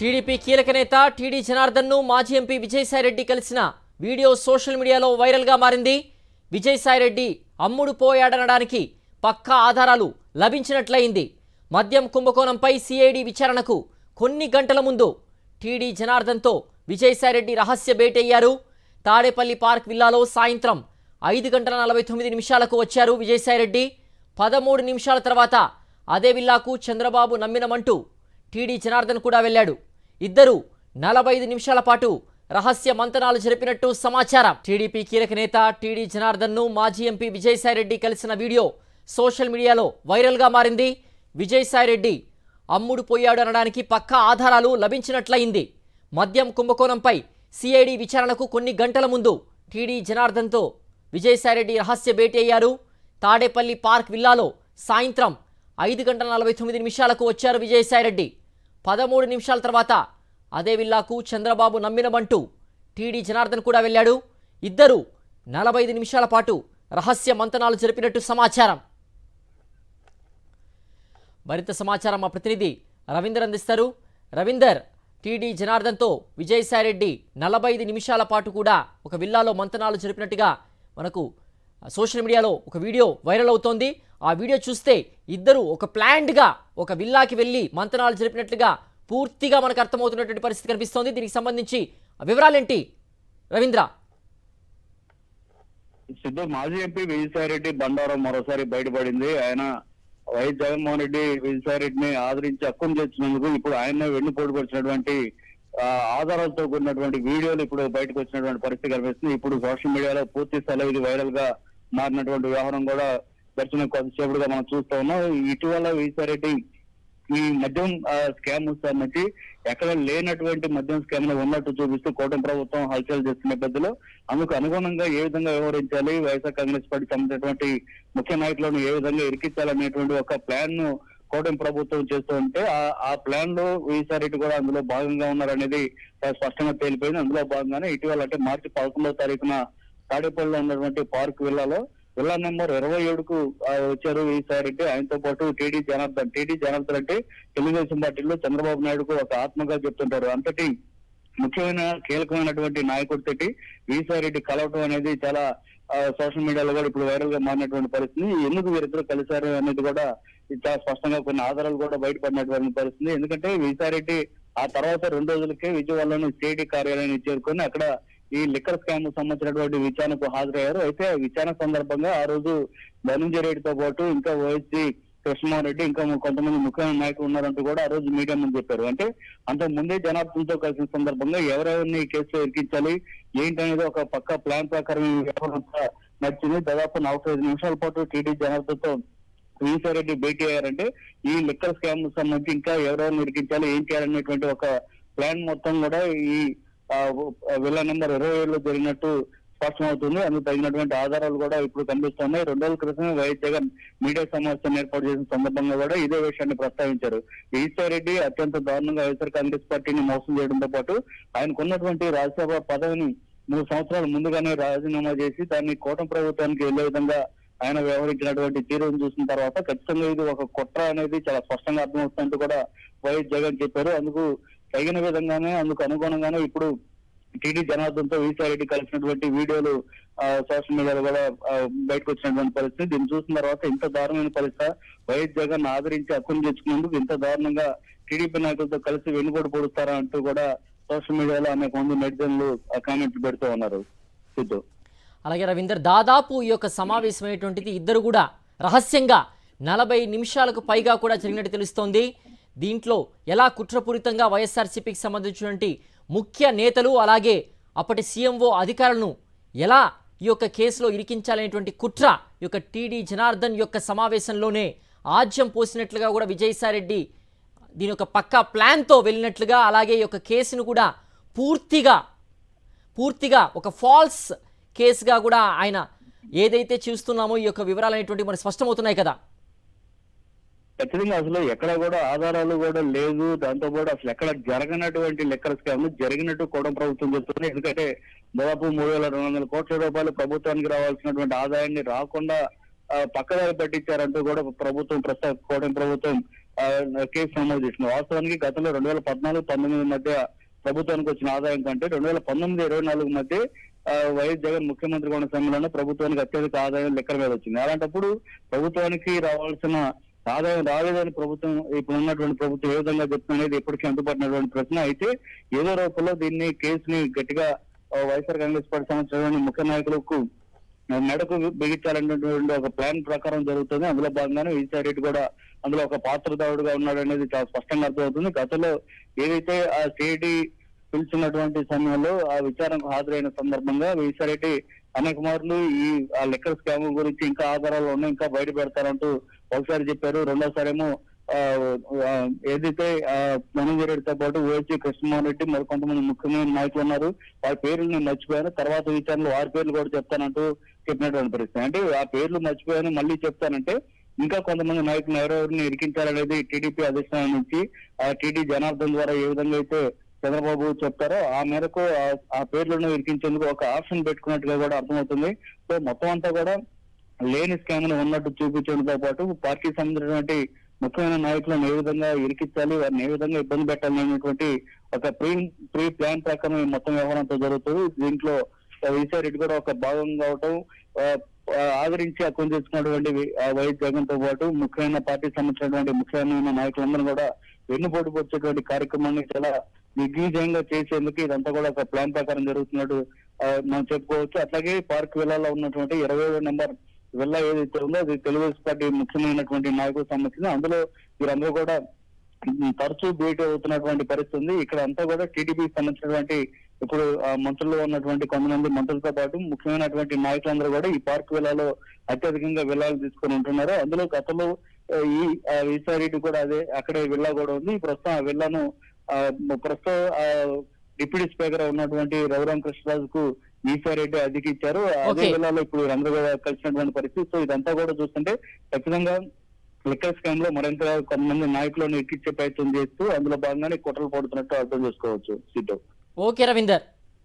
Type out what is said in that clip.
TDP కీలక నేత TD జనార్దన్ను మాజీ ఎంపీ విజయసాయిరెడ్డి కలిసిన వీడియో సోషల్ మీడియాలో వైరల్గా మారింది. విజయసాయిరెడ్డి అమ్ముడు పోయాడనడానికి పక్కా ఆధారాలు లభించినట్లయింది. మద్యం కుంభకోణంపై సిఐడి విచారణకు కొన్ని గంటల ముందు టీడీ జనార్దన్తో విజయసాయిరెడ్డి రహస్య భేటయ్యారు. తాడేపల్లి పార్క్ విల్లాలో సాయంత్రం 5:49 వచ్చారు విజయసాయిరెడ్డి. 13 నిమిషాల తర్వాత అదే విల్లాకు చంద్రబాబు నమ్మినమంటూ టీడీ జనార్దన్ కూడా వెళ్ళాడు. ఇద్దరు 45 నిమిషాల పాటు రహస్య మంతనాలు జరిపినట్టు సమాచారం. టీడీపీ కీలక నేత టీడీ జనార్దన్ను మాజీ ఎంపీ విజయసాయిరెడ్డి కలిసిన వీడియో సోషల్ మీడియాలో వైరల్గా మారింది. విజయసాయిరెడ్డి అమ్ముడు పోయాడు అనడానికి పక్కా ఆధారాలు లభించినట్లయింది. మద్యం కుంభకోణంపై సిఐడి విచారణకు కొన్ని గంటల ముందు టీడీ జనార్దన్తో విజయసాయిరెడ్డి రహస్య భేటీ అయ్యారు. తాడేపల్లి పార్క్ విల్లాలో సాయంత్రం 5:49 వచ్చారు విజయసాయిరెడ్డి. 13 నిమిషాల తర్వాత అదే విల్లాకు చంద్రబాబు నమ్మినమంటూ టీడీ జనార్దన్ కూడా వెళ్ళాడు. ఇద్దరు 45 నిమిషాల పాటు రహస్య మంతనాలు జరిపినట్టు సమాచారం. మరింత సమాచారం మా ప్రతినిధి రవీందర్ అందిస్తారు. రవీందర్, టీడీ జనార్దన్తో విజయసాయిరెడ్డి 45 నిమిషాల పాటు కూడా ఒక విల్లాలో మంతనాలు జరిపినట్టుగా మనకు సోషల్ మీడియాలో ఒక వీడియో వైరల్ అవుతోంది. ఆ వీడియో చూస్తే ఇద్దరు ఒక ప్లాన్డ్గా ఒక విల్లాకి వెళ్ళి మంతనాలు జరిపినట్లుగా పూర్తిగా మనకు అర్థమవుతున్నటువంటి పరిస్థితి కనిపిస్తోంది. దీనికి సంబంధించి వివరాలేంటి రవీంద్ర? సిద్ధు, మాజీ ఎంపీ విజయసాయిరెడ్డి బండారం మరోసారి బయటపడింది. ఆయన వైఎస్ జగన్మోహన్ రెడ్డి విజయసాయిరెడ్డిని ఆదరించి హక్కును చేర్చినందుకు ఇప్పుడు ఆయన వెన్నుపోటుపరిచినటువంటి ఆధారాలతో కూడినటువంటి వీడియోలు ఇప్పుడు బయటకు వచ్చినటువంటి పరిస్థితి కనిపిస్తుంది. ఇప్పుడు సోషల్ మీడియాలో పూర్తి స్థాయిలో ఇది వైరల్ గా మారినటువంటి వ్యవహారం కూడా దర్శనం కొద్దిసేపుడుగా మనం చూస్తా ఉన్నాం. ఇటీవల విజయసాయిరెడ్డి ఈ మద్యం స్కామ్ సంబంధించి ఎక్కడ లేనటువంటి మద్యం స్కామ్ ఉన్నట్టు చూపిస్తూ కూటమి ప్రభుత్వం హల్చల్ చేస్తున్న నేపథ్యంలో అందుకు అనుగుణంగా ఏ విధంగా వ్యవహరించాలి, వైఎస్ఆర్ కాంగ్రెస్ పార్టీ సంబంధించినటువంటి ముఖ్య నాయకులను ఏ విధంగా ఇరికించాలనేటువంటి ఒక ప్లాన్ ను కూటమి ప్రభుత్వం చేస్తూ ఉంటే ఆ ప్లాన్ లో విజయసాయిరెడ్డి కూడా అందులో భాగంగా ఉన్నారనేది స్పష్టంగా తేలిపోయింది. అందులో భాగంగానే ఇటీవల అంటే మార్చి 11వ తారీఖున తాడేపల్లిలో ఉన్నటువంటి పార్క్ విల్లాలో విల్లా నెంబర్ 27కు వచ్చారు విజయసాయిరెడ్డి. ఆయనతో పాటు టీడీ జనార్దన్ అంటే తెలుగుదేశం పార్టీలో చంద్రబాబు నాయుడుకు ఒక ఆత్మగా చెప్తుంటారు. అంతటి ముఖ్యమైన కీలకమైనటువంటి నాయకుడి తోటి విజయసాయిరెడ్డి కలవటం అనేది చాలా సోషల్ మీడియాలో కూడా ఇప్పుడు వైరల్ గా మారినటువంటి పరిస్థితి. ఎందుకు వీరిద్దరు కలిశారు అనేది కూడా చాలా స్పష్టంగా కొన్ని ఆధారాలు కూడా బయటపడినటువంటి పరిస్థితి. ఎందుకంటే విజయసాయిరెడ్డి ఆ తర్వాత 2 రోజులకే విజయవాడలోని సిఐడి కార్యాలయాన్ని చేరుకొని అక్కడ ఈ లిక్కర్ స్కామ్ సంబంధించినటువంటి విచారణకు హాజరయ్యారు. అయితే విచారణ సందర్భంగా ఆ రోజు ధనంజయ రెడ్డితో పాటు ఇంకా వైఎస్జీ కృష్ణమోహన్ రెడ్డి ఇంకా కొంతమంది ముఖ్యమైన నాయకులు ఉన్నారంటూ కూడా ఆ రోజు మీడియా ముందు చెప్పారు. అంటే అంతకు ముందే జనార్దన్తో కలిసిన సందర్భంగా ఎవరెవరిని కేసులో ఇరికించాలి ఏంటనేది ఒక పక్క ప్లాన్ ప్రకారం నడిచింది. దాదాపు 45 నిమిషాల పాటు టీడీ జనార్దన్తో విజయసాయిరెడ్డి భేటీ అయ్యారంటే ఈ లిక్కర్ స్కామ్ సంబంధించి ఇంకా ఎవరెవరిని ఇరికించాలి ఏం చేయాలనేటువంటి ఒక ప్లాన్ మొత్తం కూడా ఈ విల్లా నెంబర్ 27లో జరిగినట్టు స్పష్టమవుతుంది. అందుకు తగినటువంటి ఆధారాలు కూడా ఇప్పుడు కనిపిస్తున్నాయి. 2 రోజుల క్రితమే వైఎస్ జగన్ మీడియా సమావేశాన్ని ఏర్పాటు చేసిన సందర్భంగా కూడా ఇదే విషయాన్ని ప్రస్తావించారు. విజయసాయిరెడ్డి అత్యంత దారుణంగా వైఎస్ఆర్ కాంగ్రెస్ పార్టీని మోసం చేయడంతో పాటు ఆయనకున్నటువంటి రాజ్యసభ పదవిని 3 సంవత్సరాల ముందుగానే రాజీనామా చేసి దాన్ని కూటమి ప్రభుత్వానికి వెళ్లే విధంగా ఆయన వ్యవహరించినటువంటి తీరును చూసిన తర్వాత ఖచ్చితంగా ఇది ఒక కుట్ర అనేది చాలా స్పష్టంగా అర్థమవుతుందంటూ కూడా వైఎస్ జగన్ చెప్పారు. అందుకు తగిన విధంగానే అందుకు అనుగుణంగానే ఇప్పుడు టీడీ జనార్దన్తో విజయసాయిరెడ్డి కలిసినటువంటి వీడియోలు సోషల్ మీడియాలో కూడా బయటకు వచ్చినటువంటి పరిస్థితి. దీన్ని చూసిన తర్వాత ఇంత దారుణమైన పరిస్థితి వైఎస్ జగన్ ఆదరించి హక్కును తెచ్చుకున్నందుకు ఇంత దారుణంగా టీడీపీ నాయకులతో కలిసి వెన్నుపోటు పొడుస్తారా అంటూ కూడా సోషల్ మీడియాలో అనేక మంది నెటిజన్లు కామెంట్లు పెడుతూ ఉన్నారు. సిద్ధు, అలాగే రవీందర్, దాదాపు ఈ యొక్క సమావేశమైనటువంటిది ఇద్దరు కూడా రహస్యంగా 40 నిమిషాలకు పైగా కూడా జరిగినట్టు తెలుస్తోంది. దీంట్లో ఎలా కుట్రపూరితంగా వైఎస్ఆర్సీపీకి సంబంధించినటువంటి ముఖ్య నేతలు అలాగే అప్పటి సీఎంఓ అధికారులను ఎలా ఈ యొక్క కేసులో ఇరికించాలనేటువంటి కుట్ర ఈ యొక్క టీడీ జనార్దన్ యొక్క సమావేశంలోనే ఆజ్యం పోసినట్లుగా కూడా విజయసాయిరెడ్డి దీని యొక్క పక్కా ప్లాన్తో వెళ్ళినట్లుగా, అలాగే ఈ యొక్క కేసును కూడా పూర్తిగా ఒక ఫాల్స్ కేసుగా కూడా ఆయన ఏదైతే చూస్తున్నామో ఈ యొక్క వివరాలు అనేటువంటి మనకు స్పష్టమవుతున్నాయి కదా. ఖచ్చితంగా అసలు ఎక్కడ కూడా ఆధారాలు కూడా లేదు. దాంతో పాటు అసలు ఎక్కడ జరగనటువంటి లెక్కల స్కామ్ జరిగినట్టు కూడా ప్రభుత్వం చెప్తుంది. ఎందుకంటే దాదాపు 3,200 కోట్ల రూపాయలు ప్రభుత్వానికి రావాల్సినటువంటి ఆదాయాన్ని రాకుండా పక్కదారి పట్టించారంటూ కూడా కూటమి ప్రభుత్వం కేసు నమోదు చేసింది. వాస్తవానికి గతంలో 2014-19 మధ్య ప్రభుత్వానికి వచ్చిన ఆదాయం కంటే 2019-24 మధ్య వైఎస్ జగన్ ముఖ్యమంత్రి ఉన్న సమయంలో ప్రభుత్వానికి అత్యధిక ఆదాయం లెక్కల మీద వచ్చింది. అలాంటప్పుడు ప్రభుత్వానికి రావాల్సిన ఆదాయం రాలేదని ప్రభుత్వం ఇప్పుడు ఉన్నటువంటి ప్రభుత్వం ఏ విధంగా చెప్తున్నది ఇప్పటికీ అందుబాటున్నటువంటి ప్రశ్న. అయితే ఏదో రూపంలో దీన్ని కేసుని గట్టిగా వైఎస్ఆర్ కాంగ్రెస్ పార్టీ సంబంధించిన ముఖ్య నాయకులకు మెడకు బిగించాలనేటువంటి ఒక ప్లాన్ ప్రకారం జరుగుతుంది. అందులో భాగంగానే విజయసాయిరెడ్డి కూడా అందులో ఒక పాత్రదారుడుగా ఉన్నాడు అనేది చాలా స్పష్టంగా అర్థమవుతుంది. గతంలో ఏదైతే ఆ సిఐడి పిలిచినటువంటి సమయంలో ఆ విచారణకు హాజరైన సందర్భంగా విజయసాయిరెడ్డి అనేక మార్లు ఈ ఆ లెక్కర్ స్కామ్ గురించి ఇంకా ఆధారాలు ఉన్నాయి, ఇంకా బయట పెడతారంటూ ఒకసారి చెప్పారు. రెండోసారి ఏమో ఏదైతే ధనంజయ రెడ్డితో పాటు ఓఎస్జీ కృష్ణమోహన్ రెడ్డి మరి కొంతమంది ముఖ్యమైన నాయకులు ఉన్నారు, వారి పేర్లు నేను మర్చిపోయాను, తర్వాత విచారణలో వారి పేర్లు కూడా చెప్తానంటూ చెప్పినటువంటి పరిస్థితి. అంటే ఆ పేర్లు మర్చిపోయాను మళ్ళీ చెప్తానంటే ఇంకా కొంతమంది నాయకులు ఎవరెవరిని ఇరికించాలనేది టీడీపీ అధిష్టానం నుంచి టీడీ జనార్దన్ ద్వారా ఏ విధంగా అయితే చంద్రబాబు చెప్తారో ఆ మేరకు ఆ పేర్లను ఇరికించేందుకు ఒక ఆప్షన్ పెట్టుకున్నట్టుగా కూడా అర్థమవుతుంది. సో మొత్తం అంతా కూడా లేని స్కామ్ ఉన్నట్టు చూపించడంతో పాటు పార్టీకి సంబంధించినటువంటి ముఖ్యమైన నాయకులను ఏ విధంగా ఇరికించాలి, వారిని ఏ విధంగా ఇబ్బంది పెట్టాలి అనేటువంటి ఒక ప్రీ ప్లాన్ ప్రకారం మొత్తం వ్యవహారంతో జరుగుతుంది. దీంట్లో విజయసాయిరెడ్డి కూడా ఒక భాగం కావటం ఆదరించి అకౌంట్ చేసుకున్నటువంటి వైఎస్ జగన్ తో పాటు ముఖ్యమైన పార్టీకి సంబంధించినటువంటి ముఖ్యమైన నాయకులందరూ కూడా వెన్నుపోటు పొడిచేటువంటి కార్యక్రమాన్ని చాలా దిగ్విజయంగా చేసేందుకు ఇదంతా కూడా ఒక ప్లాన్ ప్రకారం జరుగుతున్నట్టు మనం చెప్పుకోవచ్చు. అట్లాగే పార్క్ విల్లాలో ఉన్నటువంటి 20వ నెంబర్ విల్లా ఏదైతే ఉందో అది తెలుగుదేశం పార్టీ ముఖ్యమైనటువంటి నాయకులకు సంబంధించింది. అందులో వీరందరూ కూడా తరచూ భేటీ అవుతున్నటువంటి పరిస్థితి ఉంది. ఇక్కడ అంతా కూడా టీడీపీకి సంబంధించినటువంటి ఇప్పుడు మంత్రుల్లో ఉన్నటువంటి కొంతమంది మంత్రులతో పాటు ముఖ్యమైనటువంటి నాయకులందరూ కూడా ఈ పార్క్ విల్లాలో అత్యధికంగా విల్లాలు తీసుకొని ఉంటున్నారు. అందులో గతంలో ఈ విజయసాయిరెడ్డి కూడా అక్కడే విల్లా కూడా ఉంది. ప్రస్తుతం ఆ విల్లాను డిప్యూటీ స్పీకర్ ఉన్నటువంటి రఘురామ కృష్ణరాజుకు విజయసాయిరెడ్డి అధికిచ్చారు. అదే విల్లాలో ఇప్పుడు అందరూ కూడా కలిసినటువంటి పరిస్థితి. సో ఇదంతా కూడా చూస్తుంటే ఖచ్చితంగా లిక్కర్ స్కామ్ లో మరింత కొంతమంది నాయకులను ఎక్కించే ప్రయత్నం చేస్తూ అందులో భాగంగానే కుట్రలు పడుతున్నట్టు అర్థం చేసుకోవచ్చు. Seat okay Ravinder.